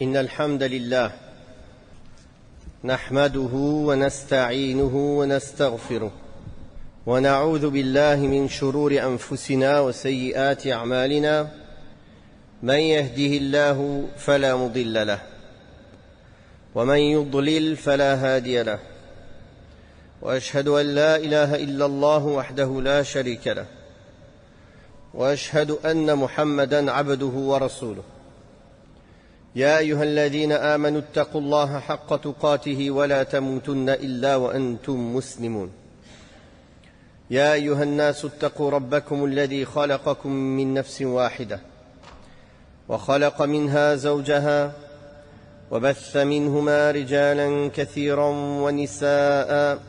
إن الحمد لله نحمده ونستعينه ونستغفره ونعوذ بالله من شرور أنفسنا وسيئات أعمالنا. من يهده الله فلا مضل له ومن يضلل فلا هادي له، وأشهد أن لا إله إلا الله وحده لا شريك له، وأشهد أن محمدًا عبده ورسوله. يا أيها الذين آمنوا اتقوا الله حق تقاته ولا تموتن إلا وأنتم مسلمون. يا أيها الناس اتقوا ربكم الذي خلقكم من نفس واحدة وخلق منها زوجها وبث منهما رجالا كثيرا ونساء،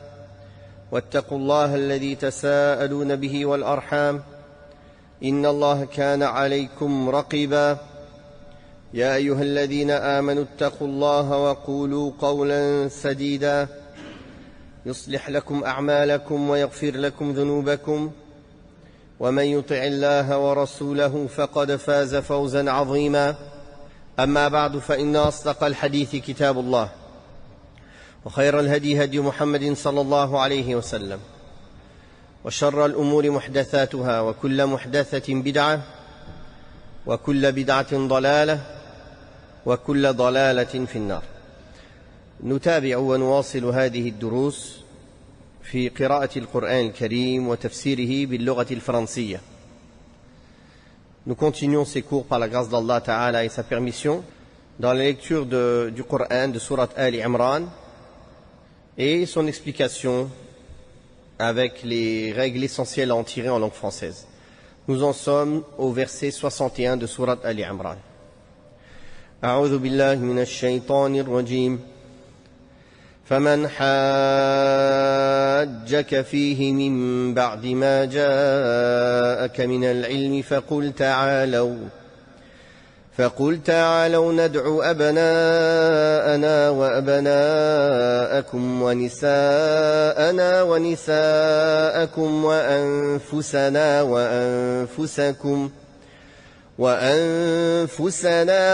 واتقوا الله الذي تساءلون به والأرحام إن الله كان عليكم رقيبا. يا أيها الذين آمنوا اتقوا الله وقولوا قولا سديدا يصلح لكم أعمالكم ويغفر لكم ذنوبكم، ومن يطع الله ورسوله فقد فاز فوزا عظيما. أما بعد، فإن أصدق الحديث كتاب الله، وخير الهدي هدي محمد صلى الله عليه وسلم، وشر الأمور محدثاتها، وكل محدثة بدعة، وكل بدعة ضلالة، وكل ضلالة في النار. نتابع ونواصل هذه الدروس في قراءة القرآن الكريم وتفسيره باللغة الفرنسية. Nous continuons ces cours par la grâce d'Allah Ta'ala et sa permission dans la lecture du Coran de Sourate Ali Imran et son explication avec les règles essentielles à en tirer en langue française. Nous en sommes au verset 61 de Sourate Ali Imran. أعوذ بالله من الشيطان الرجيم. فمن حاجك فيه من بعد ما جاءك من العلم فقل تعالوا ندع أبناءنا وأبناءكم ونساءنا ونساءكم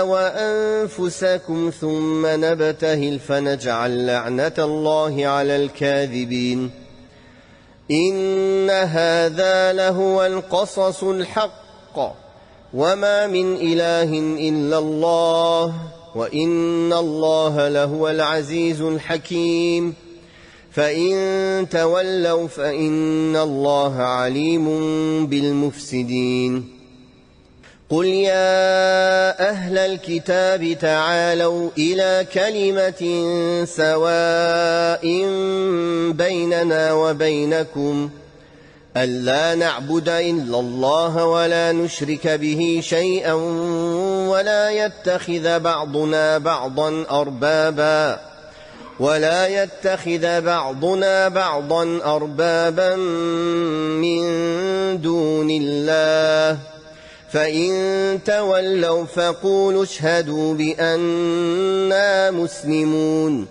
وأنفسكم ثم نبتهل فنجعل لعنة الله على الكاذبين. إن هذا لهو القصص الحق وما من إله إلا الله وإن الله لهو العزيز الحكيم. فإن تولوا فإن الله عليم بالمفسدين. قل يا أهل الكتاب تعالوا إلى كلمة سواء بيننا وبينكم ألا نعبد إلا الله ولا نشرك به شيئا ولا يتخذ بعضنا بعضا أربابا من دون الله. فإن تولوا فقولوا اشهدوا بأننا مسلمون.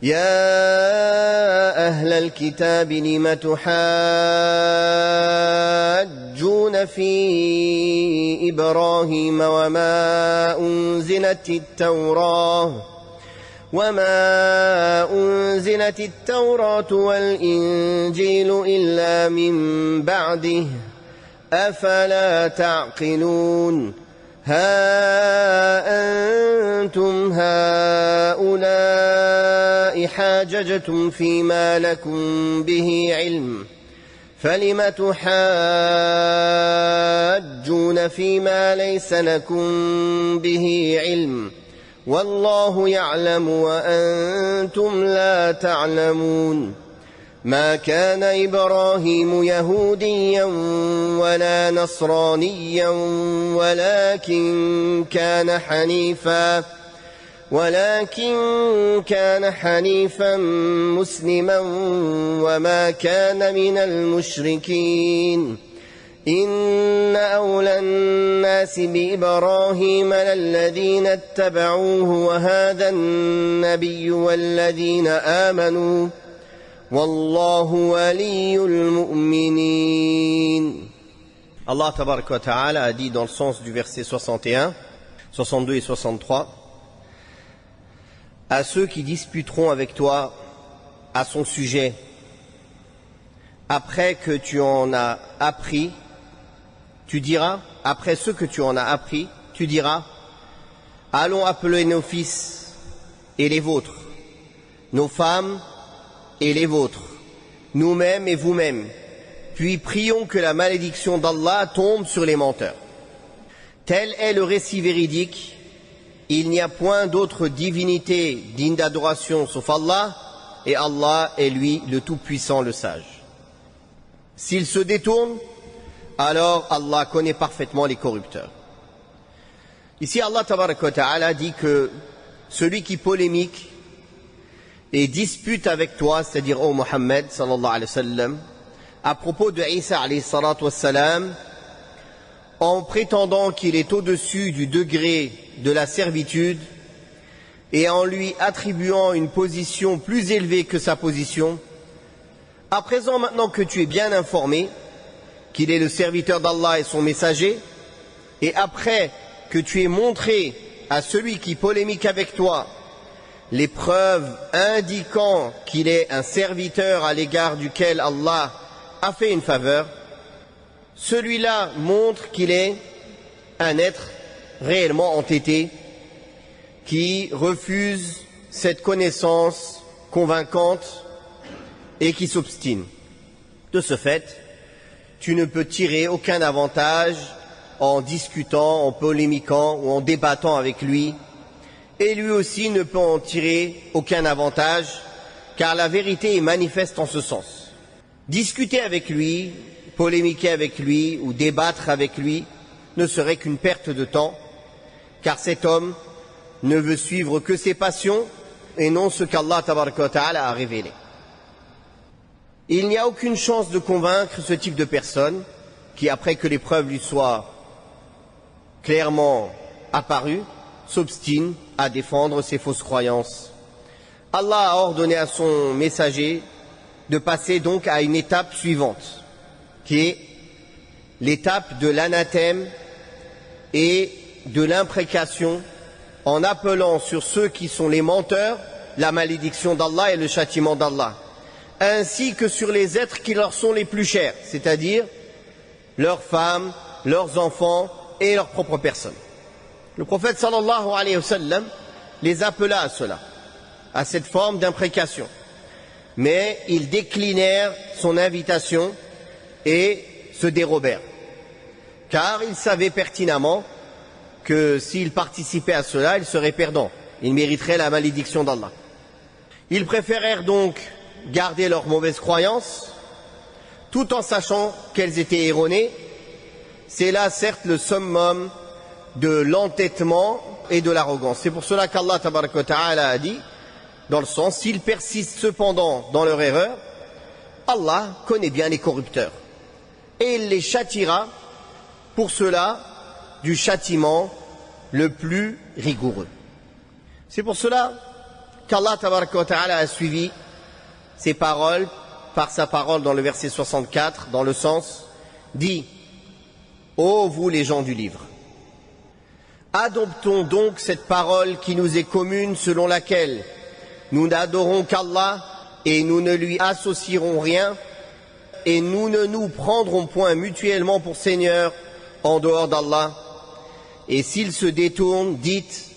يا أهل الكتاب لم تحاجون في إبراهيم وما أنزلت التوراة والإنجيل إلا من بعده أفلا تعقلون. ها أنتم هؤلاء حاججتم فيما لكم به علم فلم تحاجون فيما ليس لكم به علم والله يعلم وأنتم لا تعلمون. ما كان إبراهيم يهوديا ولا نصرانيا ولكن كان حنيفا مسلما وما كان من المشركين. إن أولى الناس بإبراهيم للذين اتبعوه وهذا النبي والذين آمنوا والله ولي المؤمنين. Allah tabaraka wa ta'ala a dit dans le sens du verset 61, 62 et 63, à ceux qui disputeront avec toi à son sujet, après que tu en as appris, tu diras, après ce que tu en as appris, tu diras, allons appeler nos fils et les vôtres, nos femmes et les vôtres, nous-mêmes et vous-mêmes, puis prions que la malédiction d'Allah tombe sur les menteurs. Tel est le récit véridique, il n'y a point d'autre divinité digne d'adoration sauf Allah, et Allah est lui le Tout-Puissant, le Sage. S'ils se détournent, alors Allah connaît parfaitement les corrupteurs. Ici, Allah tabaraka wa ta'ala dit que celui qui polémique et dispute avec toi, c'est-à-dire ô Mohammed sallallahu alayhi wa sallam, à propos de Isa alayhi salatu wa salam, en prétendant qu'il est au-dessus du degré de la servitude et en lui attribuant une position plus élevée que sa position, à présent, maintenant que tu es bien informé qu'il est le serviteur d'Allah et son messager, et après que tu aies montré à celui qui polémique avec toi les preuves indiquant qu'il est un serviteur à l'égard duquel Allah a fait une faveur, celui-là montre qu'il est un être réellement entêté qui refuse cette connaissance convaincante et qui s'obstine. De ce fait, tu ne peux tirer aucun avantage en discutant, en polémiquant ou en débattant avec lui, et lui aussi ne peut en tirer aucun avantage, car la vérité est manifeste en ce sens. Discuter avec lui, polémiquer avec lui ou débattre avec lui ne serait qu'une perte de temps, car cet homme ne veut suivre que ses passions et non ce qu'Allah tabaraka wa ta'ala a révélé. Il n'y a aucune chance de convaincre ce type de personne qui, après que les preuves lui soient clairement apparues, s'obstine à défendre ses fausses croyances. Allah a ordonné à son messager de passer donc à une étape suivante, qui est l'étape de l'anathème et de l'imprécation, en appelant sur ceux qui sont les menteurs la malédiction d'Allah et le châtiment d'Allah, ainsi que sur les êtres qui leur sont les plus chers, c'est-à-dire leurs femmes, leurs enfants et leur propre personne. Le prophète sallallahu alayhi wa sallam les appela à cela, à cette forme d'imprécation. Mais ils déclinèrent son invitation et se dérobèrent, car ils savaient pertinemment que s'ils participaient à cela, ils seraient perdants, ils mériteraient la malédiction d'Allah. Ils préférèrent donc garder leurs mauvaises croyances, tout en sachant qu'elles étaient erronées. C'est là certes le summum de l'entêtement et de l'arrogance. C'est pour cela qu'Allah tabaraka wa ta'ala a dit, dans le sens, s'ils persistent cependant dans leur erreur, Allah connaît bien les corrupteurs, et il les châtiera pour cela du châtiment le plus rigoureux. C'est pour cela qu'Allah tabaraka wa ta'ala a suivi ces paroles par sa parole dans le verset 64, dans le sens, dit, ô vous les gens du livre, adoptons donc cette parole qui nous est commune, selon laquelle nous n'adorons qu'Allah et nous ne lui associerons rien, et nous ne nous prendrons point mutuellement pour Seigneur en dehors d'Allah. Et s'ils se détournent, dites,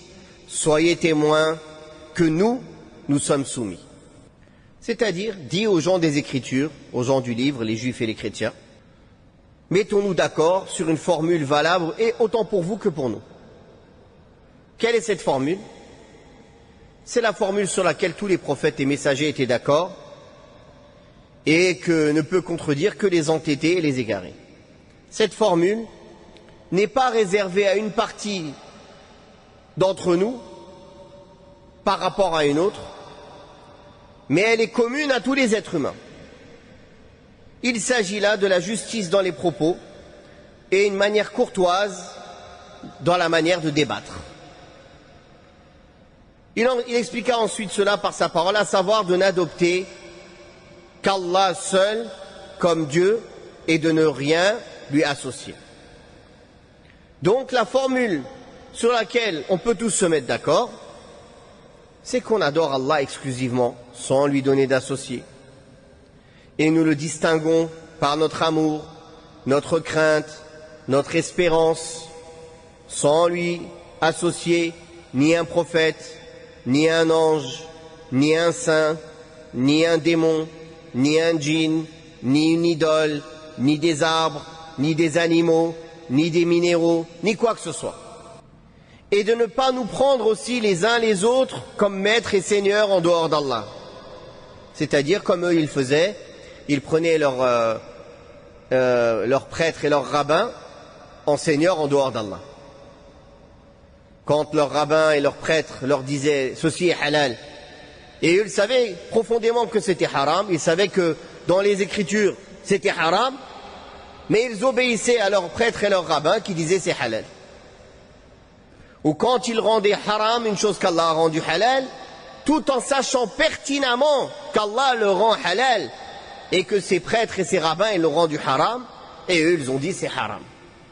soyez témoins que nous sommes soumis. C'est-à-dire, dis aux gens des Écritures, aux gens du livre, les Juifs et les chrétiens, mettons-nous d'accord sur une formule valable, et autant pour vous que pour nous. Quelle est cette formule? C'est la formule sur laquelle tous les prophètes et messagers étaient d'accord, et que ne peut contredire que les entêtés et les égarés. Cette formule n'est pas réservée à une partie d'entre nous par rapport à une autre, mais elle est commune à tous les êtres humains. Il s'agit là de la justice dans les propos et une manière courtoise dans la manière de débattre. Il expliqua ensuite cela par sa parole, à savoir de n'adopter qu'Allah seul comme Dieu et de ne rien lui associer. Donc la formule sur laquelle on peut tous se mettre d'accord, c'est qu'on adore Allah exclusivement, sans lui donner d'associé. Et nous le distinguons par notre amour, notre crainte, notre espérance, sans lui associer ni un prophète, ni un ange, ni un saint, ni un démon, ni un djinn, ni une idole, ni des arbres, ni des animaux, ni des minéraux, ni quoi que ce soit. Et de ne pas nous prendre aussi les uns les autres comme maîtres et seigneurs en dehors d'Allah. C'est-à-dire comme eux ils faisaient, ils prenaient leurs prêtres et leurs rabbins en seigneurs en dehors d'Allah. Quand leurs rabbins et leurs prêtres leur disaient « ceci est halal », et eux ils savaient profondément que c'était haram, ils savaient que dans les Écritures c'était haram, mais ils obéissaient à leurs prêtres et leurs rabbins qui disaient c'est halal. Ou quand ils rendaient haram une chose qu'Allah a rendue halal, tout en sachant pertinemment qu'Allah le rend halal et que ses prêtres et ses rabbins ils le rendent du haram, et eux ils ont dit c'est haram.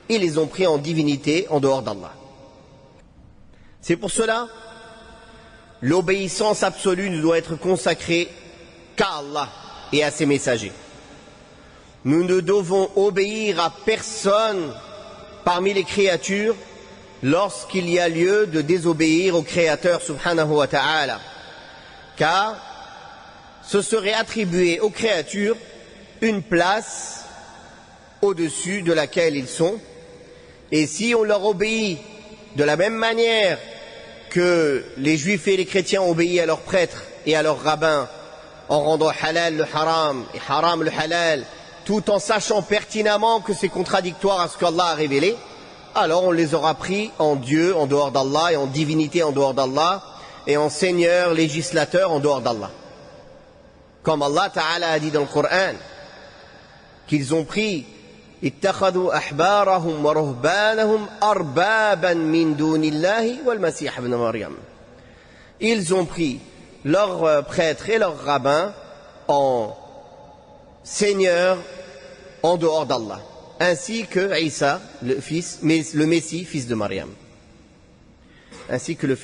Ils les ont pris en divinité en dehors d'Allah. C'est pour cela, l'obéissance absolue ne doit être consacrée qu'à Allah et à ses messagers. Nous ne devons obéir à personne parmi les créatures lorsqu'il y a lieu de désobéir au Créateur subhanahu wa ta'ala, car ce serait attribuer aux créatures une place au-dessus de laquelle ils sont, et si on leur obéit de la même manière que les juifs et les chrétiens obéissent à leurs prêtres et à leurs rabbins en rendant halal le haram et haram le halal, tout en sachant pertinemment que c'est contradictoire à ce qu'Allah a révélé, alors on les aura pris en Dieu en dehors d'Allah et en divinité en dehors d'Allah et en seigneur législateur en dehors d'Allah. Comme Allah Ta'ala a dit dans le Coran qu'ils ont pris اتخذوا أحبارهم ورهبانهم أربابا من دون الله والمسيح ابن مريم. Ils ont pris leurs prêtres et leurs rabbins en seigneurs en dehors d'Allah, ainsi que Isa, le Messie, fils de Maryam. Ainsi que le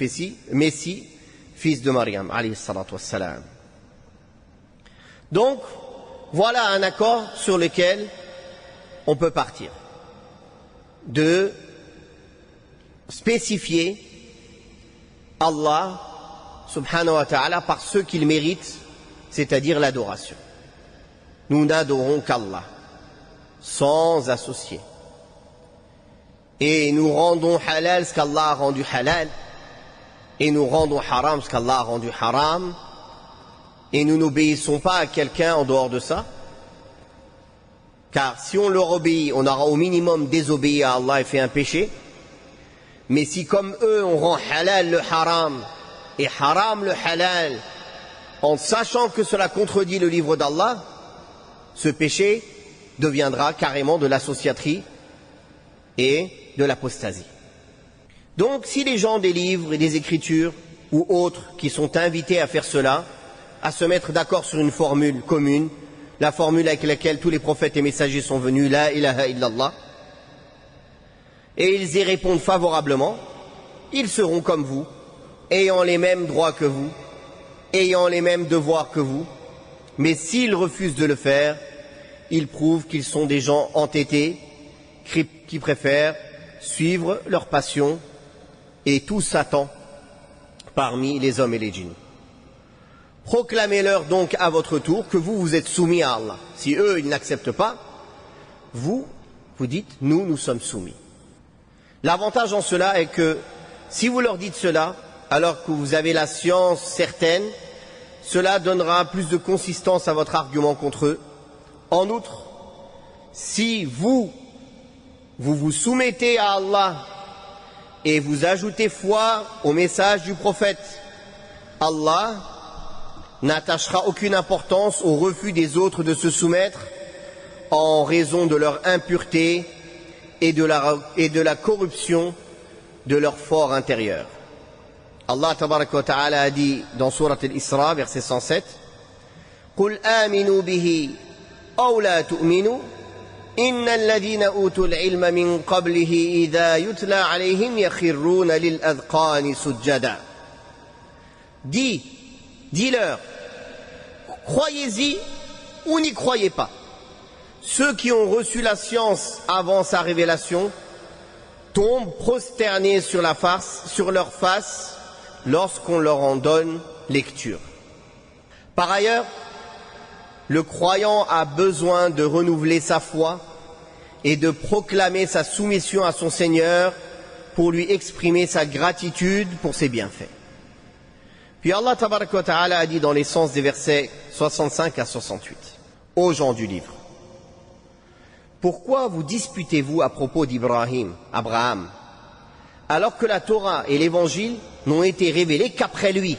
Messie, fils de Maryam, alayhi salatu wassalam. Donc, voilà un accord sur lequel on peut partir. De spécifier Allah subhanahu wa ta'ala par ce qu'il mérite, c'est-à-dire l'adoration. Nous n'adorons qu'Allah, sans associer. Et nous rendons halal ce qu'Allah a rendu halal, et nous rendons haram ce qu'Allah a rendu haram, et nous n'obéissons pas à quelqu'un en dehors de ça, car si on leur obéit, on aura au minimum désobéi à Allah et fait un péché. Mais si comme eux, on rend halal le haram et haram le halal, en sachant que cela contredit le livre d'Allah, ce péché deviendra carrément de l'associaterie et de l'apostasie. Donc si les gens des livres et des écritures ou autres qui sont invités à faire cela, à se mettre d'accord sur une formule commune, la formule avec laquelle tous les prophètes et messagers sont venus, la ilaha illallah, et ils y répondent favorablement, ils seront comme vous, ayant les mêmes droits que vous, ayant les mêmes devoirs que vous, mais s'ils refusent de le faire, ils prouvent qu'ils sont des gens entêtés, qui préfèrent suivre leur passion et tout Satan parmi les hommes et les djinns. Proclamez-leur donc à votre tour que vous êtes soumis à Allah. Si eux, ils n'acceptent pas, vous dites, nous sommes soumis. L'avantage en cela est que si vous leur dites cela, alors que vous avez la science certaine, cela donnera plus de consistance à votre argument contre eux. En outre, si vous vous soumettez à Allah et vous ajoutez foi au message du prophète, Allah n'attachera aucune importance au refus des autres de se soumettre en raison de leur impureté et de la corruption de leur fort intérieur. Allah tabaraka wa ta'ala a dit dans Surat Al-Isra, verset 107, قُلْ آمِنُوا بِهِ أَوْ لَا تُؤْمِنُوا إِنَّ الَّذِينَ أُوتُوا الْعِلْمَ مِنْ قَبْلِهِ إِذَا يُتْلَى عَلَيْهِمْ يَخِرُّونَ لِلْأَذْقَانِ سُجَّدًا. dis-leur, croyez-y ou n'y croyez pas. Ceux qui ont reçu la science avant sa révélation tombent prosternés sur leur face lorsqu'on leur en donne lecture. Par ailleurs, le croyant a besoin de renouveler sa foi et de proclamer sa soumission à son Seigneur pour lui exprimer sa gratitude pour ses bienfaits. Puis Allah tabaraka wa ta'ala a dit dans les sens des versets 65 à 68 aux gens du livre: pourquoi vous disputez-vous à propos d'Ibrahim, Abraham, alors que la Torah et l'Évangile n'ont été révélés qu'après lui?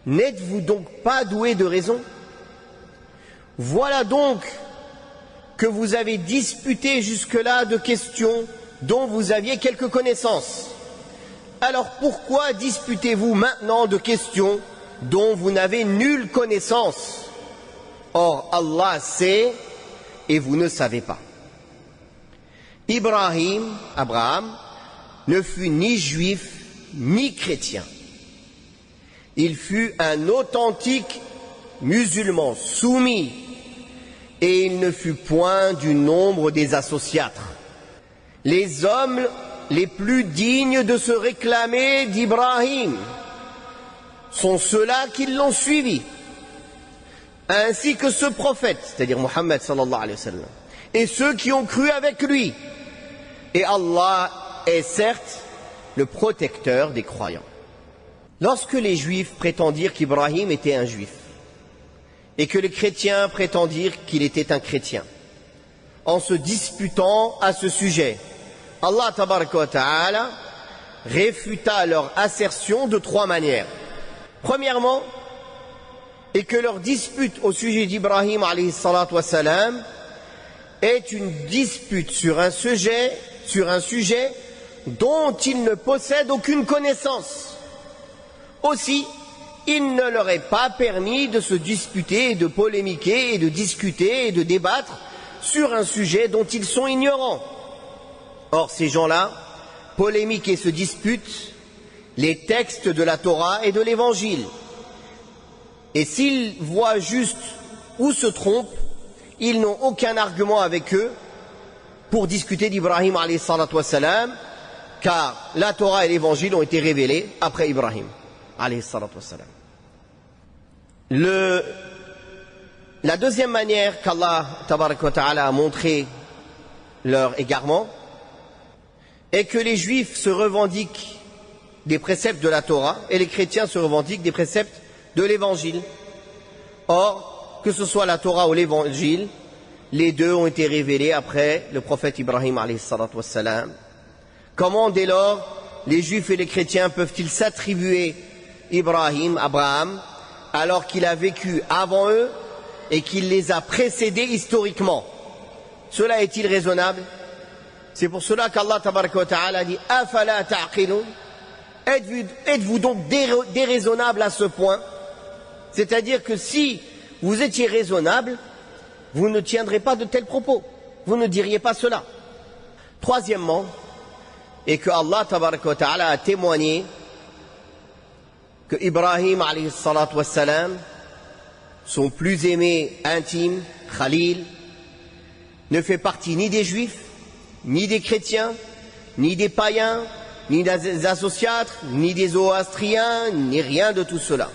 N'êtes-vous donc pas doués de raison? Voilà donc que vous avez disputé jusque-là de questions dont vous aviez quelques connaissances. Alors pourquoi disputez-vous maintenant de questions dont vous n'avez nulle connaissance? Or Allah sait et vous ne savez pas. Abraham, ne fut ni juif ni chrétien. Il fut un authentique musulman soumis, et il ne fut point du nombre des associatres. Les hommes les plus dignes de se réclamer d'Ibrahim sont ceux-là qui l'ont suivi, ainsi que ce prophète, c'est-à-dire Muhammad sallallahu alayhi wa sallam, et ceux qui ont cru avec lui. Et Allah est certes le protecteur des croyants. Lorsque les juifs prétendirent qu'Ibrahim était un juif, et que les chrétiens prétendirent qu'il était un chrétien, en se disputant à ce sujet, Allah tabaraka wa ta'ala réfuta leur assertion de trois manières. Premièrement, et que leur dispute au sujet d'Ibrahim alayhi salatu wa salam est une dispute sur un sujet dont ils ne possèdent aucune connaissance. Aussi, il ne leur est pas permis de se disputer et de polémiquer et de discuter et de débattre sur un sujet dont ils sont ignorants. Or, ces gens-là polémiquent et se disputent les textes de la Torah et de l'Évangile. Et s'ils voient juste ou se trompent, ils n'ont aucun argument avec eux pour discuter d'Ibrahim alayhi salatu wassalam, car la Torah et l'Évangile ont été révélés après Ibrahim alayhi salatu wassalam. La deuxième manière qu'Allah tabaraka wa ta'ala a montré leur égarement est que les juifs se revendiquent des préceptes de la Torah et les chrétiens se revendiquent des préceptes de l'Évangile. Or, que ce soit la Torah ou l'Évangile, les deux ont été révélés après le prophète Ibrahim alayhi salatu wassalam. Comment dès lors les juifs et les chrétiens peuvent-ils s'attribuer Abraham, alors qu'il a vécu avant eux et qu'il les a précédés historiquement? Cela est-il raisonnable? C'est pour cela qu'Allah tabaraka wa ta'ala dit « Afala ta'qilun » Êtes-vous donc déraisonnable à ce point? C'est-à-dire que si vous étiez raisonnable, vous ne tiendrez pas de tels propos. Vous ne diriez pas cela. Troisièmement, et que Allah tabaraka wa ta'ala a témoigné que Ibrahim alayhi salatu wassalam, son plus aimé intime, Khalil, ne fait partie ni des juifs, ni des chrétiens, ni des païens, ni des associatres, ni des zoroastriens, ni rien de tout cela,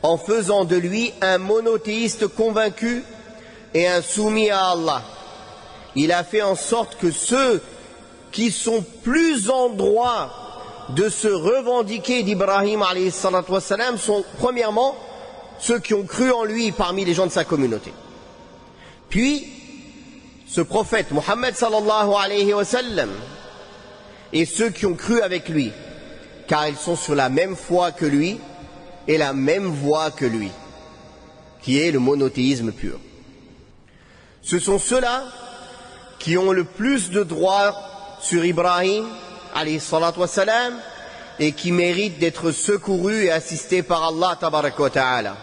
en faisant de lui un monothéiste convaincu et un soumis à Allah. Il a fait en sorte que ceux qui sont plus en droit de se revendiquer d'Ibrahim alayhi salatu wassalam sont premièrement ceux qui ont cru en lui parmi les gens de sa communauté. Puis, ce prophète Muhammad sallallahu alayhi wa sallam et ceux qui ont cru avec lui, car ils sont sur la même foi que lui et la même voie que lui, qui est le monothéisme pur. Ce sont ceux-là qui ont le plus de droits sur Ibrahim alayhi salatu wassalam et qui méritent d'être secourus et assistés par Allah tabaraka wa ta'ala.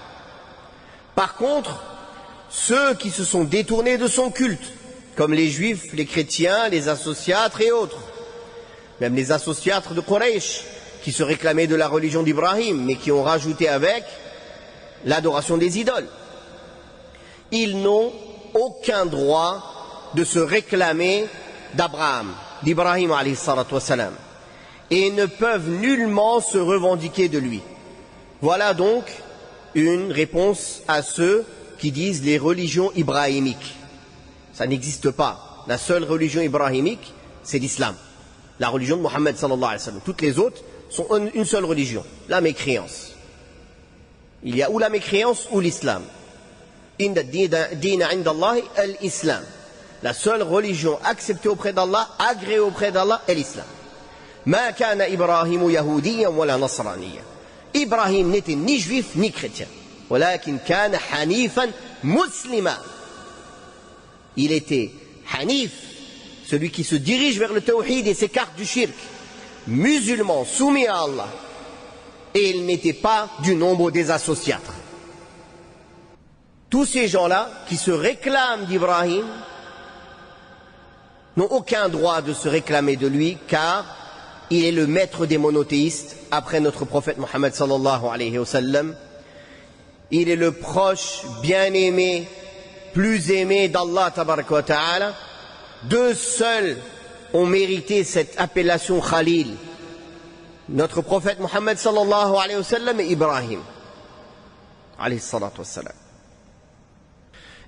Par contre, ceux qui se sont détournés de son culte, comme les juifs, les chrétiens, les associatres et autres, même les associatres de Quraysh, qui se réclamaient de la religion d'Ibrahim, mais qui ont rajouté avec l'adoration des idoles. Ils n'ont aucun droit de se réclamer d'Abraham, d'Ibrahim alayhi salatu wassalam, et ne peuvent nullement se revendiquer de lui. Voilà donc une réponse à ceux qui disent les religions ibrahimiques. Ça n'existe pas. La seule religion ibrahimique, c'est l'islam, la religion de Mohammed sallallahu alayhi wa sallam. Toutes les autres sont une seule religion, la mécréance. Il y a ou la mécréance ou l'islam. Inna ad-dina 'inda Allahi al-islam. La seule religion acceptée auprès d'Allah, agréée auprès d'Allah, est l'islam. Ma kana Ibrahimu yahudiyan wala nasraniyan. Ibrahim n'était ni juif ni chrétien. Walakin kana hanifan muslima. Il était hanif, celui qui se dirige vers le tawhid et s'écarte du shirk, musulman, soumis à Allah. Et il n'était pas du nombre des associatres. Tous ces gens-là qui se réclament d'Ibrahim n'ont aucun droit de se réclamer de lui, car il est le maître des monothéistes après notre prophète Mohammed sallallahu alayhi wa sallam. Il est le proche, bien-aimé, plus aimé d'Allah tabaraka wa ta'ala. Deux seuls ont mérité cette appellation Khalil, notre prophète Mohammed sallallahu alayhi wa sallam et Ibrahim alayhi salatu wa salam.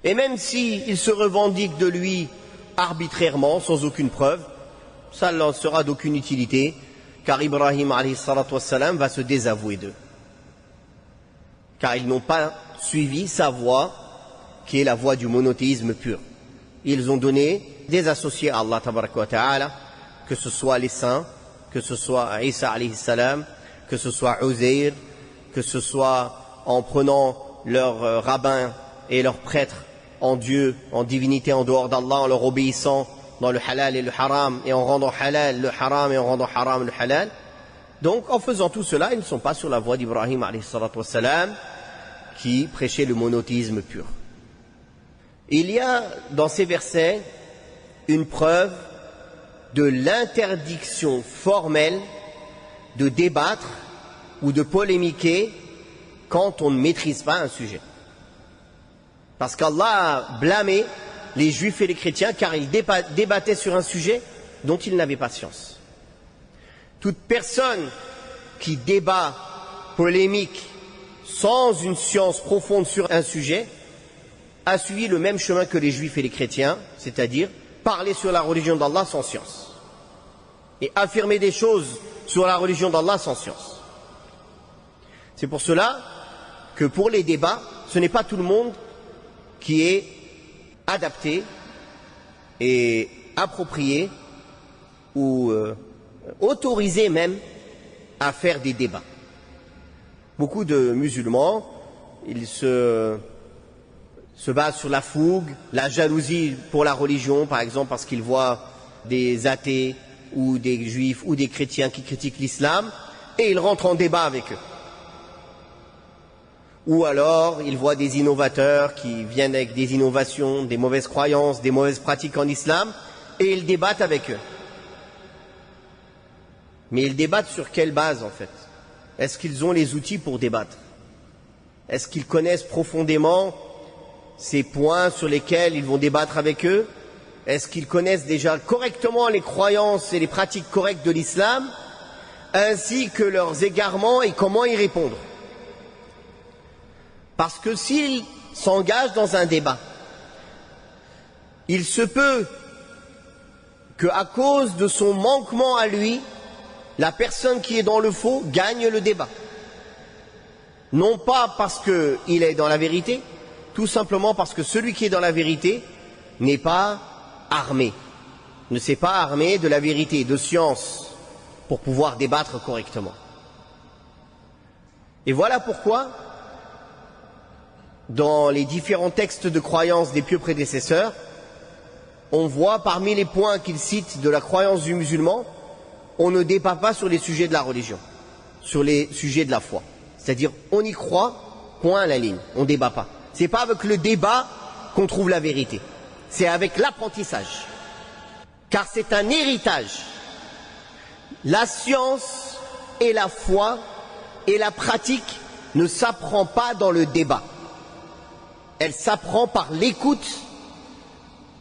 Et même s'il se revendique de lui arbitrairement, sans aucune preuve, ça ne sera d'aucune utilité, car Ibrahim alayhi salatu wa salam va se désavouer d'eux. Car ils n'ont pas suivi sa voie, qui est la voie du monothéisme pur. Ils ont donné des associés à Allah tabaraka wa ta'ala, que ce soit les saints, que ce soit Isa alayhi salam, que ce soit Uzair, que ce soit en prenant leurs rabbins et leurs prêtres en Dieu, en divinité en dehors d'Allah, en leur obéissant dans le halal et le haram, et en rendant halal le haram et en rendant haram le halal. Donc en faisant tout cela, ils ne sont pas sur la voie d'Ibrahim alayhi salatu wa salam, qui prêchait le monothéisme pur. Il y a dans ces versets une preuve de l'interdiction formelle de débattre ou de polémiquer quand on ne maîtrise pas un sujet. Parce qu'Allah a blâmé les juifs et les chrétiens car ils débattaient sur un sujet dont ils n'avaient pas science. Toute personne qui débat, polémique, sans une science profonde sur un sujet, a suivi le même chemin que les juifs et les chrétiens, c'est-à-dire parler sur la religion d'Allah sans science et affirmer des choses sur la religion d'Allah sans science. C'est pour cela que pour les débats, ce n'est pas tout le monde qui est adapté et approprié ou autorisé même à faire des débats. Beaucoup de musulmans, ils se basent sur la fougue, la jalousie pour la religion, par exemple parce qu'ils voient des athées ou des juifs ou des chrétiens qui critiquent l'islam, et ils rentrent en débat avec eux. Ou alors, ils voient des innovateurs qui viennent avec des innovations, des mauvaises croyances, des mauvaises pratiques en islam, et ils débattent avec eux. Mais ils débattent sur quelle base, en fait? Est-ce qu'ils ont les outils pour débattre? Est-ce qu'ils connaissent profondément ces points sur lesquels ils vont débattre avec eux? Est-ce qu'ils connaissent déjà correctement les croyances et les pratiques correctes de l'islam, ainsi que leurs égarements et comment y répondre? Parce que s'ils s'engagent dans un débat, il se peut qu'à cause de son manquement à lui, la personne qui est dans le faux gagne le débat. Non pas parce qu'il est dans la vérité, tout simplement parce que celui qui est dans la vérité n'est pas armé, ne s'est pas armé de la vérité, de science, pour pouvoir débattre correctement. Et voilà pourquoi, dans les différents textes de croyance des pieux prédécesseurs, on voit parmi les points qu'ils citent de la croyance du musulman, on ne débat pas sur les sujets de la religion, sur les sujets de la foi. C'est-à-dire, on y croit, point à la ligne, on ne débat pas. C'est pas avec le débat qu'on trouve la vérité, c'est avec l'apprentissage. Car c'est un héritage. La science et la foi et la pratique ne s'apprend pas dans le débat. Elle s'apprend par l'écoute,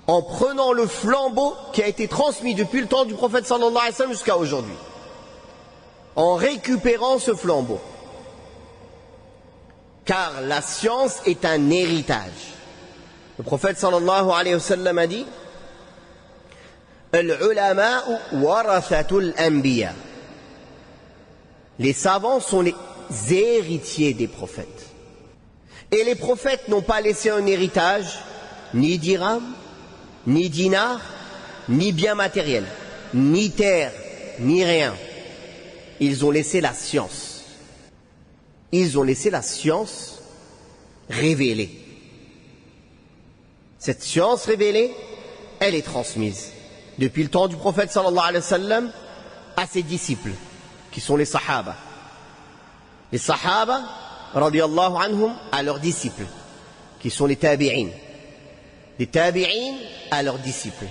en prenant le flambeau qui a été transmis depuis le temps du prophète sallallahu alayhi wa sallam jusqu'à aujourd'hui. En récupérant ce flambeau. Car la science est un héritage. Le prophète sallallahu alayhi wa sallam a dit Al-ulama'u warathatul anbiya. Les savants sont les héritiers des prophètes. Et les prophètes n'ont pas laissé un héritage, ni dirham, ni dinar, ni bien matériel, ni terre, ni rien. Ils ont laissé la science. Ils ont laissé la science révélée. Cette science révélée, elle est transmise depuis le temps du prophète sallallahu alayhi wa sallam à ses disciples, qui sont les sahaba. Les sahaba, radiyallahu anhum, à leurs disciples, qui sont les tabi'in. Les tabi'in à leurs disciples.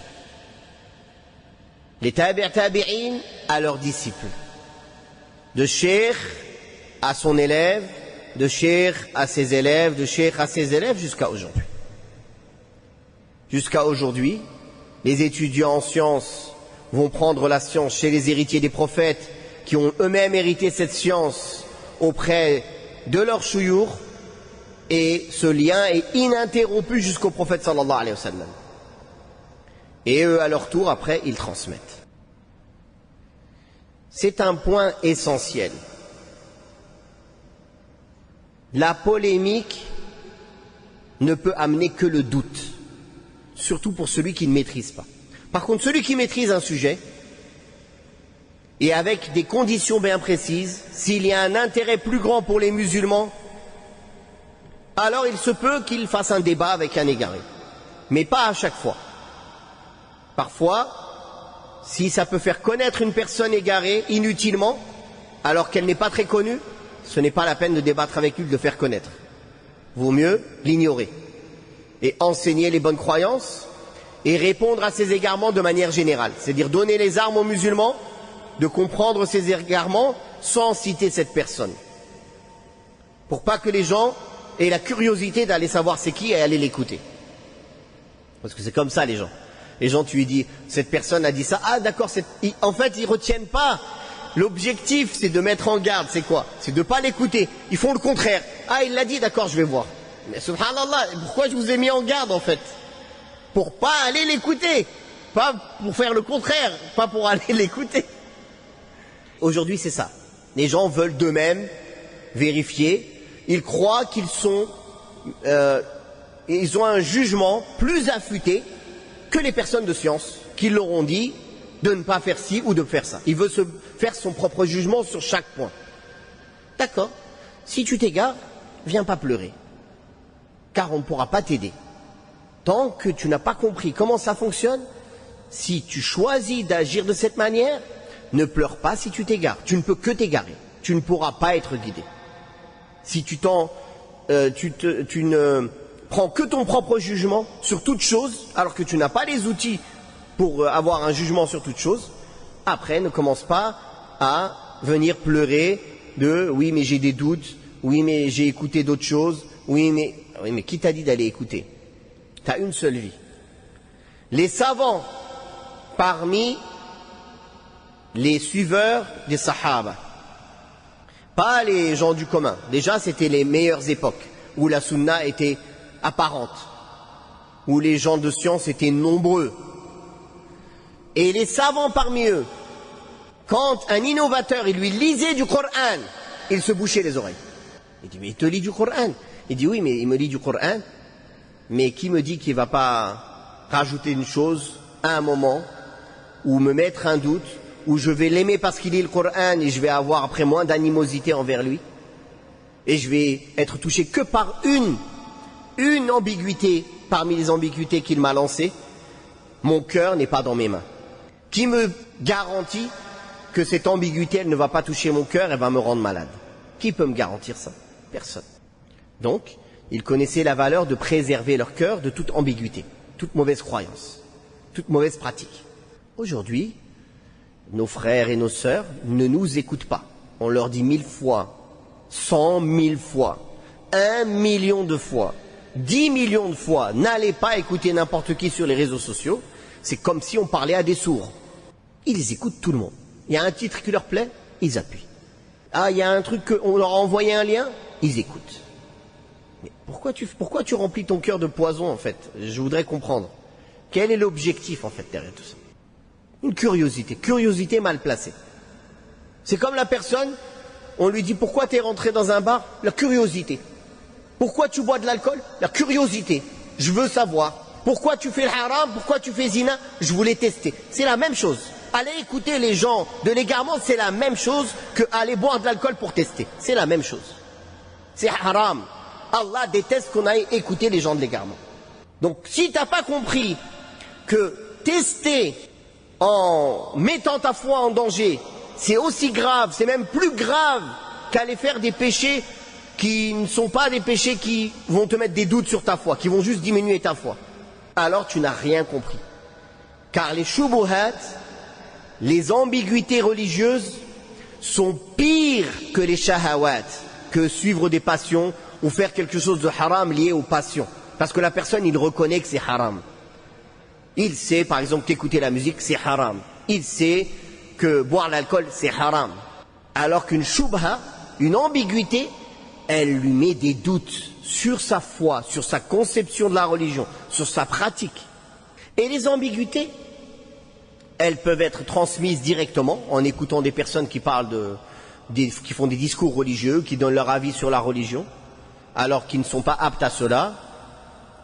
Les tabi'in à leurs disciples. De cheikh à son élève, de cheikh à ses élèves, de cheikh à ses élèves, jusqu'à aujourd'hui. Jusqu'à aujourd'hui, les étudiants en sciences vont prendre la science chez les héritiers des prophètes qui ont eux-mêmes hérité cette science auprès de leur chouyour, et ce lien est ininterrompu jusqu'au prophète sallallahu alayhi wa sallam. Et eux, à leur tour, après, ils transmettent. C'est un point essentiel. La polémique ne peut amener que le doute, surtout pour celui qui ne maîtrise pas. Par contre, celui qui maîtrise un sujet, et avec des conditions bien précises, s'il y a un intérêt plus grand pour les musulmans, alors il se peut qu'il fasse un débat avec un égaré. Mais pas à chaque fois. Parfois, si ça peut faire connaître une personne égarée inutilement, alors qu'elle n'est pas très connue, ce n'est pas la peine de débattre avec lui, de le faire connaître. Vaut mieux l'ignorer et enseigner les bonnes croyances et répondre à ses égarements de manière générale. C'est-à-dire donner les armes aux musulmans de comprendre ses égarements sans citer cette personne. Pour pas que les gens aient la curiosité d'aller savoir c'est qui et aller l'écouter. Parce que c'est comme ça les gens. Les gens, tu lui dis, cette personne a dit ça, ah d'accord, en fait ils retiennent pas. L'objectif c'est de mettre en garde, c'est quoi? C'est de ne pas l'écouter. Ils font le contraire. Ah il l'a dit, d'accord, je vais voir. Mais subhanallah, pourquoi je vous ai mis en garde en fait? Pour pas aller l'écouter. Pas pour faire le contraire, pas pour aller l'écouter. Aujourd'hui c'est ça. Les gens veulent d'eux-mêmes vérifier. Ils croient qu'ils sont... ils ont un jugement plus affûté que les personnes de science qui leur ont dit de ne pas faire ci ou de faire ça. Il veut se faire son propre jugement sur chaque point. D'accord. Si tu t'égares, viens pas pleurer. Car on ne pourra pas t'aider. Tant que tu n'as pas compris comment ça fonctionne, si tu choisis d'agir de cette manière, ne pleure pas si tu t'égares. Tu ne peux que t'égarer. Tu ne pourras pas être guidé. Si tu ne prends que ton propre jugement sur toute chose, alors que tu n'as pas les outils pour avoir un jugement sur toute chose, après ne commence pas à venir pleurer de « oui mais j'ai des doutes, oui mais j'ai écouté d'autres choses, oui mais qui t'a dit d'aller écouter? Tu as une seule vie. » Les savants parmi les suiveurs des sahaba, pas les gens du commun, déjà c'était les meilleures époques où la sunna était apparente, où les gens de science étaient nombreux. Et les savants parmi eux, quand un innovateur il lui lisait du Coran, il se bouchait les oreilles. Il dit, mais il te lit du Coran? Il dit, oui, mais il me lit du Coran, mais qui me dit qu'il ne va pas rajouter une chose à un moment, ou me mettre un doute, ou je vais l'aimer parce qu'il lit le Coran et je vais avoir après moins d'animosité envers lui, et je vais être touché que par une ambiguïté parmi les ambiguïtés qu'il m'a lancées. Mon cœur n'est pas dans mes mains. Qui me garantit que cette ambiguïté, elle ne va pas toucher mon cœur et va me rendre malade? Qui peut me garantir ça? Personne. Donc, ils connaissaient la valeur de préserver leur cœur de toute ambiguïté, toute mauvaise croyance, toute mauvaise pratique. Aujourd'hui, nos frères et nos sœurs ne nous écoutent pas. On leur dit 1000 fois, 100 000 fois, 1 million de fois, 10 millions de fois, n'allez pas écouter n'importe qui sur les réseaux sociaux. C'est comme si on parlait à des sourds. Ils écoutent tout le monde. Il y a un titre qui leur plaît, ils appuient. Ah, il y a un truc qu'on leur a envoyé un lien, ils écoutent. Mais pourquoi tu remplis ton cœur de poison, en fait? Je voudrais comprendre. Quel est l'objectif, en fait, derrière tout ça? Une curiosité mal placée. C'est comme la personne, on lui dit pourquoi tu es rentré dans un bar? La curiosité. Pourquoi tu bois de l'alcool? La curiosité. Je veux savoir. Pourquoi tu fais le haram? Pourquoi tu fais zina? Je voulais tester. C'est la même chose. Aller écouter les gens de l'égarement, c'est la même chose que aller boire de l'alcool pour tester. C'est la même chose. C'est haram. Allah déteste qu'on aille écouter les gens de l'égarement. Donc si tu n'as pas compris que tester en mettant ta foi en danger, c'est aussi grave, c'est même plus grave qu'aller faire des péchés qui ne sont pas des péchés qui vont te mettre des doutes sur ta foi, qui vont juste diminuer ta foi, alors tu n'as rien compris. Car les shubuhat, les ambiguïtés religieuses, sont pires que les shahawat, que suivre des passions ou faire quelque chose de haram lié aux passions. Parce que la personne, il reconnaît que c'est haram. Il sait, par exemple, qu'écouter la musique, c'est haram. Il sait que boire l'alcool, c'est haram. Alors qu'une shubha, une ambiguïté, elle lui met des doutes sur sa foi, sur sa conception de la religion, sur sa pratique. Et les ambiguïtés, elles peuvent être transmises directement en écoutant des personnes qui parlent qui font des discours religieux, qui donnent leur avis sur la religion, alors qu'ils ne sont pas aptes à cela,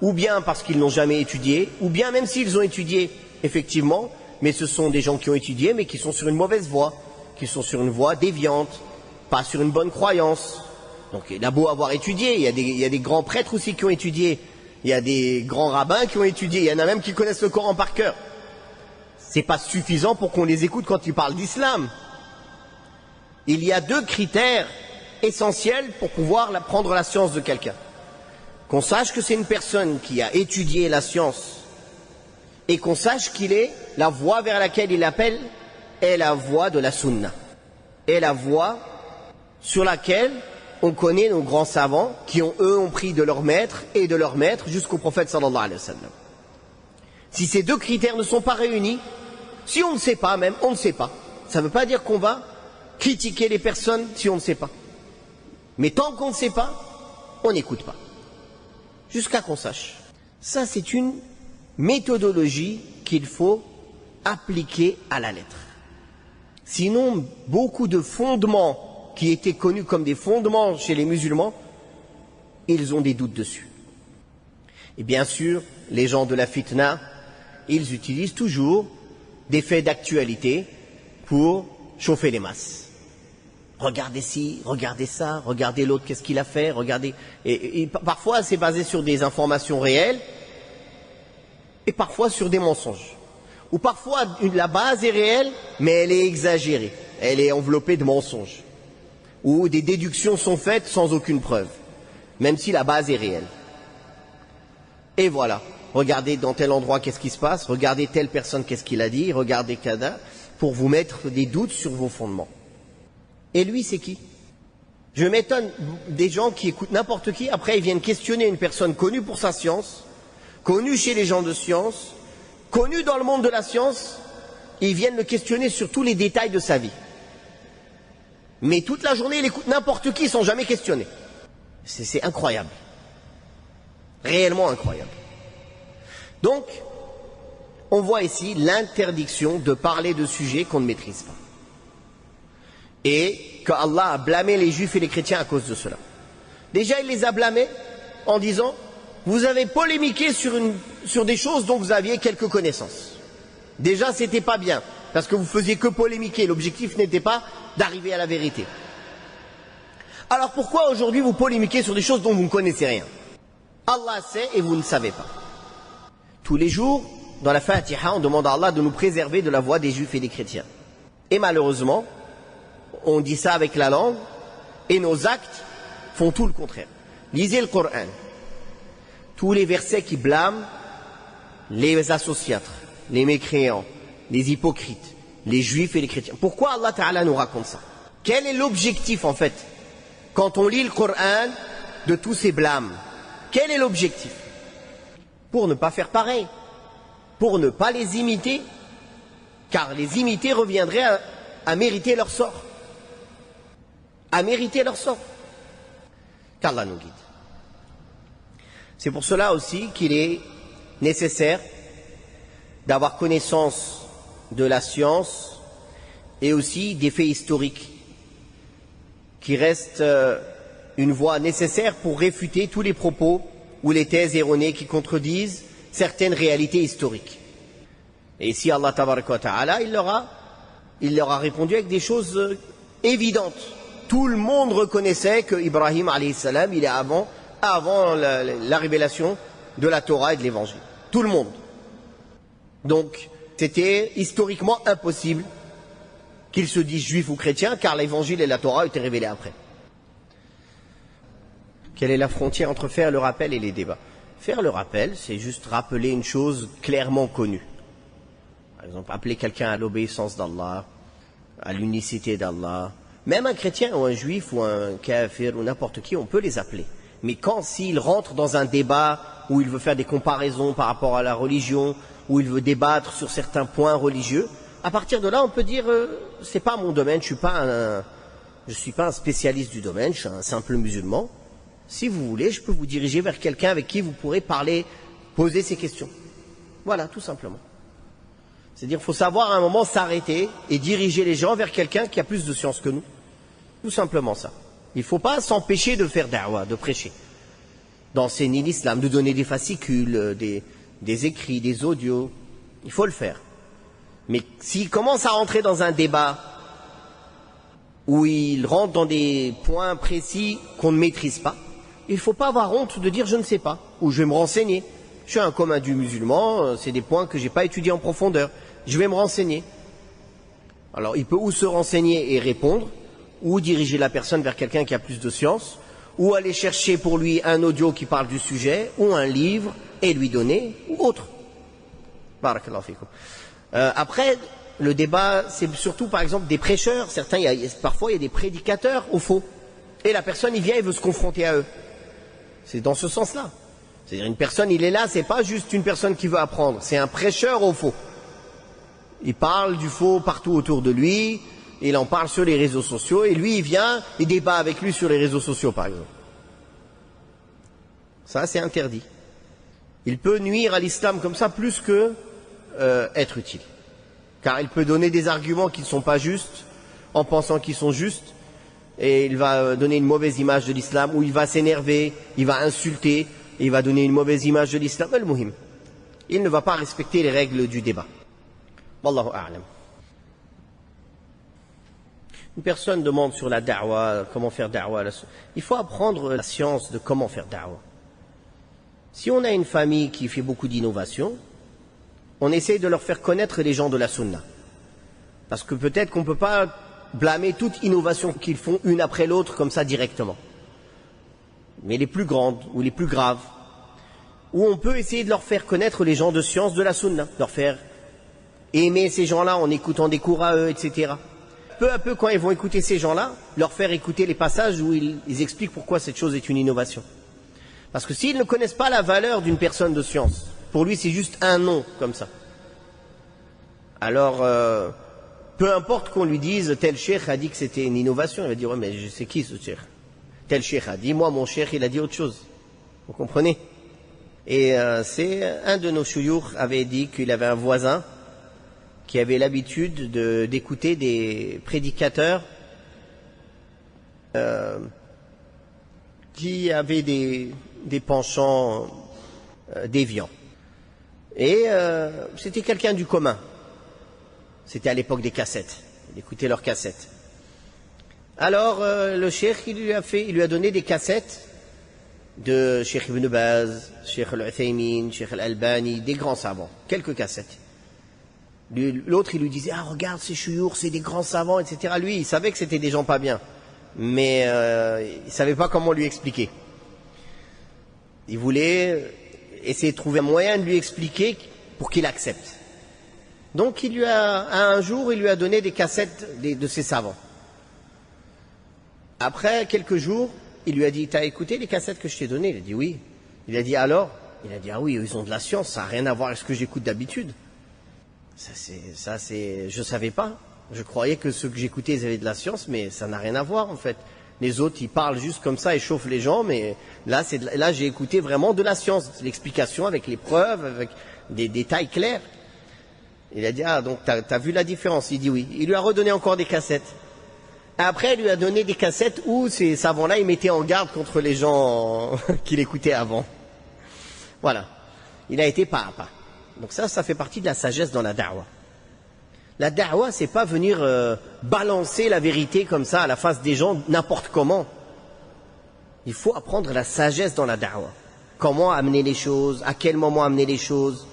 ou bien parce qu'ils n'ont jamais étudié, ou bien même s'ils ont étudié, effectivement, mais ce sont des gens qui ont étudié, mais qui sont sur une mauvaise voie, qui sont sur une voie déviante, pas sur une bonne croyance. Donc il a beau avoir étudié, il y a des grands prêtres aussi qui ont étudié, il y a des grands rabbins qui ont étudié, il y en a même qui connaissent le Coran par cœur. C'est pas suffisant pour qu'on les écoute quand ils parlent d'islam. Il y a 2 critères essentiels pour pouvoir prendre la science de quelqu'un. Qu'on sache que c'est une personne qui a étudié la science et qu'on sache qu'il est la voie vers laquelle il appelle est la voie de la sunna. Est la voie sur laquelle on connaît nos grands savants qui ont pris de leur maître et de leur maître jusqu'au prophète sallallahu alayhi wa sallam. Si ces 2 critères ne sont pas réunis, si on ne sait pas même, on ne sait pas. Ça ne veut pas dire qu'on va critiquer les personnes si on ne sait pas. Mais tant qu'on ne sait pas, on n'écoute pas. Jusqu'à qu'on sache. Ça, c'est une méthodologie qu'il faut appliquer à la lettre. Sinon, beaucoup de fondements qui étaient connus comme des fondements chez les musulmans, ils ont des doutes dessus. Et bien sûr, les gens de la fitna, ils utilisent toujours des faits d'actualité pour chauffer les masses. Regardez ci, regardez ça, regardez l'autre, qu'est-ce qu'il a fait, regardez. Et parfois, c'est basé sur des informations réelles, et parfois sur des mensonges. Ou parfois, la base est réelle, mais elle est exagérée. Elle est enveloppée de mensonges. Ou des déductions sont faites sans aucune preuve, même si la base est réelle. Et voilà. Regardez dans tel endroit qu'est-ce qui se passe, regardez telle personne qu'est-ce qu'il a dit, regardez Kada, pour vous mettre des doutes sur vos fondements. Et lui, c'est qui? Je m'étonne des gens qui écoutent n'importe qui, après ils viennent questionner une personne connue pour sa science, connue chez les gens de science, connue dans le monde de la science, et ils viennent le questionner sur tous les détails de sa vie. Mais toute la journée, il écoute n'importe qui sans jamais questionner. C'est incroyable. Réellement incroyable. Donc, on voit ici l'interdiction de parler de sujets qu'on ne maîtrise pas. Et qu'Allah a blâmé les juifs et les chrétiens à cause de cela. Déjà, il les a blâmés en disant, vous avez polémiqué sur des choses dont vous aviez quelques connaissances. Déjà, c'était pas bien, parce que vous faisiez que polémiquer, l'objectif n'était pas d'arriver à la vérité. Alors pourquoi aujourd'hui vous polémiquez sur des choses dont vous ne connaissez rien? Allah sait et vous ne savez pas. Tous les jours, dans la Fatiha, on demande à Allah de nous préserver de la voie des juifs et des chrétiens. Et malheureusement, on dit ça avec la langue, et nos actes font tout le contraire. Lisez le Coran. Tous les versets qui blâment les associatres, les mécréants, les hypocrites, les juifs et les chrétiens. Pourquoi Allah Ta'ala nous raconte ça? Quel est l'objectif en fait quand on lit le Coran de tous ces blâmes? Quel est l'objectif? Pour ne pas faire pareil, pour ne pas les imiter, car les imiter reviendrait à mériter leur sort. À mériter leur sort. Qu'Allah nous guide. C'est pour cela aussi qu'il est nécessaire d'avoir connaissance de la science et aussi des faits historiques qui restent une voie nécessaire pour réfuter tous les propos ou les thèses erronées qui contredisent certaines réalités historiques. Et ici, Allah tabaraka wa ta'ala, il leur a répondu avec des choses évidentes. Tout le monde reconnaissait que Ibrahim alayhi salam, il est avant la révélation de la Torah et de l'Évangile. Tout le monde. Donc, c'était historiquement impossible qu'ils se disent juifs ou chrétiens, car l'Évangile et la Torah ont été révélés après. Quelle est la frontière entre faire le rappel et les débats? Faire le rappel, c'est juste rappeler une chose clairement connue. Par exemple, appeler quelqu'un à l'obéissance d'Allah, à l'unicité d'Allah. Même un chrétien ou un juif ou un kafir ou n'importe qui, on peut les appeler. Mais quand s'il rentre dans un débat où il veut faire des comparaisons par rapport à la religion, où il veut débattre sur certains points religieux, à partir de là, on peut dire c'est pas mon domaine, je suis pas un spécialiste du domaine, je suis un simple musulman. Si vous voulez, je peux vous diriger vers quelqu'un avec qui vous pourrez parler, poser ces questions. Voilà, tout simplement. C'est-à-dire qu'il faut savoir à un moment s'arrêter et diriger les gens vers quelqu'un qui a plus de science que nous. Tout simplement ça. Il ne faut pas s'empêcher de faire da'wah, de prêcher, d'enseigner l'islam, de donner des fascicules, des écrits, des audios. Il faut le faire. Mais s'il commence à rentrer dans un débat où il rentre dans des points précis qu'on ne maîtrise pas, il ne faut pas avoir honte de dire je ne sais pas, ou je vais me renseigner. Je suis un commun du musulman, c'est des points que je n'ai pas étudiés en profondeur. Je vais me renseigner. Alors il peut ou se renseigner et répondre, ou diriger la personne vers quelqu'un qui a plus de science, ou aller chercher pour lui un audio qui parle du sujet, ou un livre, et lui donner, ou autre. Barakallahu fikum. Après, le débat, c'est surtout par exemple des prêcheurs. Parfois il y a des prédicateurs au faux. Et la personne, il vient et veut se confronter à eux. C'est dans ce sens-là. C'est-à-dire une personne, il est là, c'est pas juste une personne qui veut apprendre, c'est un prêcheur au faux. Il parle du faux partout autour de lui, il en parle sur les réseaux sociaux, et lui, il vient et débat avec lui sur les réseaux sociaux, par exemple. Ça, c'est interdit. Il peut nuire à l'islam comme ça plus que être utile. Car il peut donner des arguments qui ne sont pas justes, en pensant qu'ils sont justes, et il va donner une mauvaise image de l'islam, ou il va s'énerver, il va insulter, et il va donner une mauvaise image de l'islam. Al-Muhim. Il ne va pas respecter les règles du débat. Wallahu a'lam. Une personne demande sur la da'wah, comment faire da'wah. Il faut apprendre la science de comment faire da'wah. Si on a une famille qui fait beaucoup d'innovation, on essaye de leur faire connaître les gens de la sunna. Parce que peut-être qu'on ne peut pas blâmer toute innovation qu'ils font une après l'autre comme ça directement. Mais les plus grandes ou les plus graves, où on peut essayer de leur faire connaître les gens de science de la sunna, leur faire aimer ces gens-là en écoutant des cours à eux, etc. Peu à peu, quand ils vont écouter ces gens-là, leur faire écouter les passages où ils expliquent pourquoi cette chose est une innovation. Parce que s'ils ne connaissent pas la valeur d'une personne de science, pour lui c'est juste un nom comme ça. Alors, peu importe qu'on lui dise tel cheikh a dit que c'était une innovation, il va dire ouais mais je sais qui ce cheikh. Tel cheikh a dit, moi mon cheikh il a dit autre chose. Vous comprenez? Et c'est un de nos chouyours avait dit qu'il avait un voisin qui avait l'habitude d'écouter des prédicateurs qui avaient des penchants déviants. Et c'était quelqu'un du commun. C'était à l'époque des cassettes. Il écoutait leurs cassettes. Alors le cheikh il lui a donné des cassettes de Cheikh Ibn Baz, Cheikh Al-Uthaymin, Cheikh Al-Albani, des grands savants, quelques cassettes. L'autre il lui disait ah regarde ces chouyours, c'est des grands savants, etc. Lui il savait que c'était des gens pas bien, mais il savait pas comment lui expliquer. Il voulait essayer de trouver un moyen de lui expliquer pour qu'il accepte. Donc un jour il lui a donné des cassettes de ces savants. Après quelques jours, il lui a dit, t'as écouté les cassettes que je t'ai données? Il a dit oui. Il a dit alors? Il a dit ah oui, ils ont de la science, ça n'a rien à voir avec ce que j'écoute d'habitude. Je savais pas. Je croyais que ceux que j'écoutais, ils avaient de la science, mais ça n'a rien à voir en fait. Les autres, ils parlent juste comme ça, ils chauffent les gens, mais là, j'ai écouté vraiment de la science, l'explication avec les preuves, avec des détails clairs. Il a dit ah donc t'as vu la différence? Il dit oui. Il lui a redonné encore des cassettes. Après, il lui a donné des cassettes où ces savants-là, ils mettaient en garde contre les gens qui l'écoutaient avant. Voilà. Il a été pas à pas. Donc ça fait partie de la sagesse dans la da'wa. La da'wa, c'est pas venir balancer la vérité comme ça à la face des gens n'importe comment. Il faut apprendre la sagesse dans la da'wa. Comment amener les choses, à quel moment amener les choses,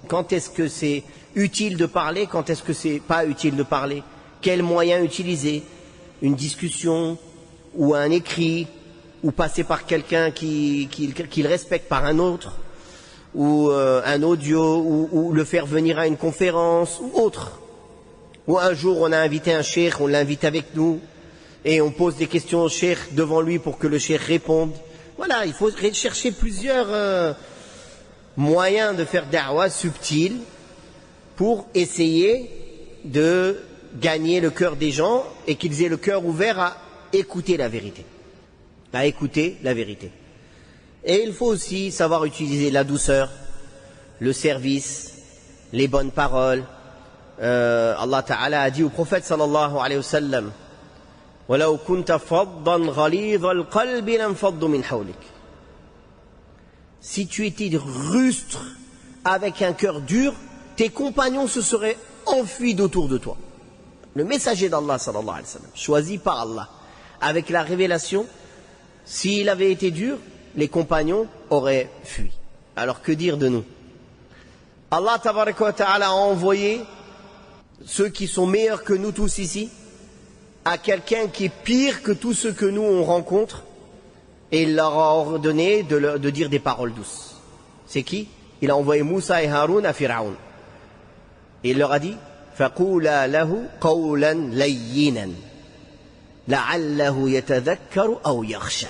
quand est-ce que c'est utile de parler, quand est-ce que c'est pas utile de parler, quels moyens utiliser, une discussion ou un écrit, ou passer par quelqu'un qu'il respecte par un autre, ou un audio, ou le faire venir à une conférence, ou autre. Ou un jour on a invité un cheikh, on l'invite avec nous, et on pose des questions au cheikh devant lui pour que le cheikh réponde. Voilà, il faut chercher plusieurs moyens de faire da'wa subtil pour essayer de gagner le cœur des gens et qu'ils aient le cœur ouvert à écouter la vérité. À écouter la vérité. Et il faut aussi savoir utiliser la douceur, le service, les bonnes paroles. Allah Ta'ala a dit au prophète sallallahu alayhi wa sallam وَلَوْ كُنْتَ فَضًّا غَلِيظَ الْقَلْبِ لَانْفَضُّوا مِنْ حَوْلِكَ. Si tu étais rustre avec un cœur dur, tes compagnons se seraient enfuis d'autour de toi. Le messager d'Allah sallallahu alayhi wa sallam, choisi par Allah, avec la révélation, s'il avait été dur, les compagnons auraient fui. Alors que dire de nous? Allah tabaraka wa ta'ala a envoyé ceux qui sont meilleurs que nous tous ici à quelqu'un qui est pire que tous ceux que nous on rencontre, et il leur a ordonné de dire des paroles douces. C'est qui? Il a envoyé Moussa et Haroun à Pharaon. Et il leur a dit فَقُولَا لَهُ قَوْلًا لَيِّنًا لَعَلَّهُ يَتَذَكَّرُ أَوْ يَخْشَى.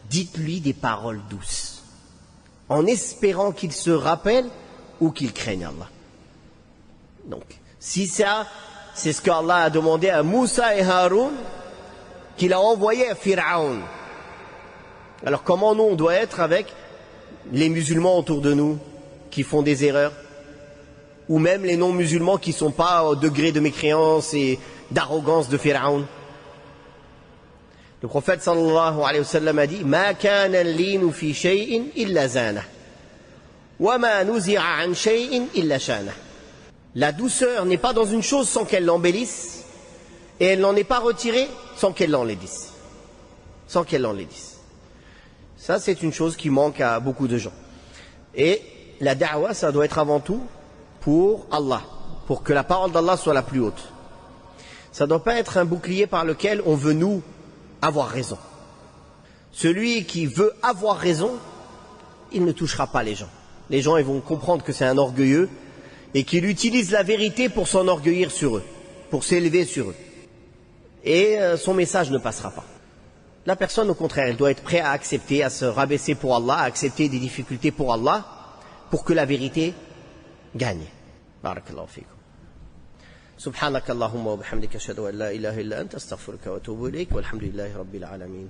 Dites-lui des paroles douces, en espérant qu'il se rappelle ou qu'il craigne Allah. Donc, si ça, c'est ce qu'Allah a demandé à Moussa et Haroun, qu'il a envoyé à Pharaon. Alors comment nous on doit être avec les musulmans autour de nous qui font des erreurs, ou même les non-musulmans qui ne sont pas au degré de mécréance et d'arrogance de Pharaon? Le prophète sallallahu alayhi wa sallam a dit Ma kana al-linu fi shay'in illa zana wa ma nuzi'a an shay'in illa shana. La douceur n'est pas dans une chose sans qu'elle l'embellisse, et elle n'en est pas retirée sans qu'elle l'enlaidisse. Sans qu'elle l'enlaidisse. Ça, c'est une chose qui manque à beaucoup de gens. Et la da'wa, ça doit être avant tout pour Allah, pour que la parole d'Allah soit la plus haute. Ça ne doit pas être un bouclier par lequel on veut nous avoir raison. Celui qui veut avoir raison, il ne touchera pas les gens. Les gens, ils vont comprendre que c'est un orgueilleux et qu'il utilise la vérité pour s'enorgueillir sur eux, pour s'élever sur eux. Et son message ne passera pas. La personne, au contraire, elle doit être prête à accepter, à se rabaisser pour Allah, à accepter des difficultés pour Allah, pour que la vérité gagne. Barakallahu fikum. سبحانك اللهم وبحمدك أشهد أن لا إله إلا أنت أستغفرك وأتوب إليك والحمد لله رب العالمين.